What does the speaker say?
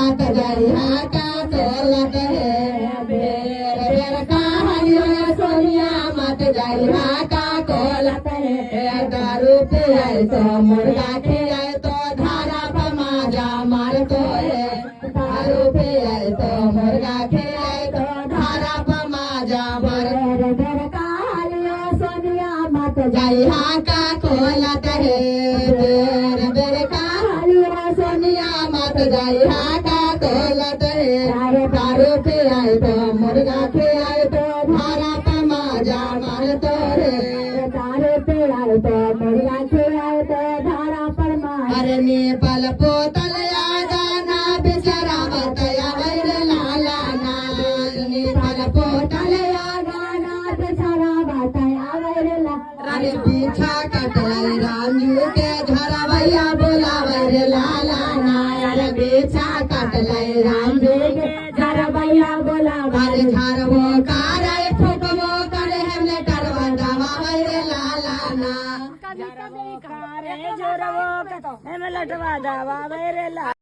मत जाइहा का तोलत है बेर बेर कहानियों सोनिया मत जाइहा का तोलत है दारू पिए तो मुर्गा खियाए तो धारा पर माजा मारतो है दारू पिए तो मुर्गा खियाए तो धारा पर माजा मार बेर कहानियों सोनिया मत जाइहा का तोलत है बेर बेर कहानियों सोनिया मत जाइहा का तोलत है दारू पियाए तो मुर्गा खियाए तो धारा पर माजा मारतो है दारू पियाए तो मुर्गा खियाए तो धारा पर मार अरे नेपाल पोतल यादाना बिसरावत यावर लाला ना नेपाल पोतल यादाना बिसरावत यावर ला अरे पीछा कटल रामजू के झरवैया बोलावर लाला ना अरे पीछा कटल रामजू के झरवैया बोलावर झरवो कार फुकवो कर हमने टरवा दवावर लाला ना जोरवो हेम लटवा दावा वेरेला।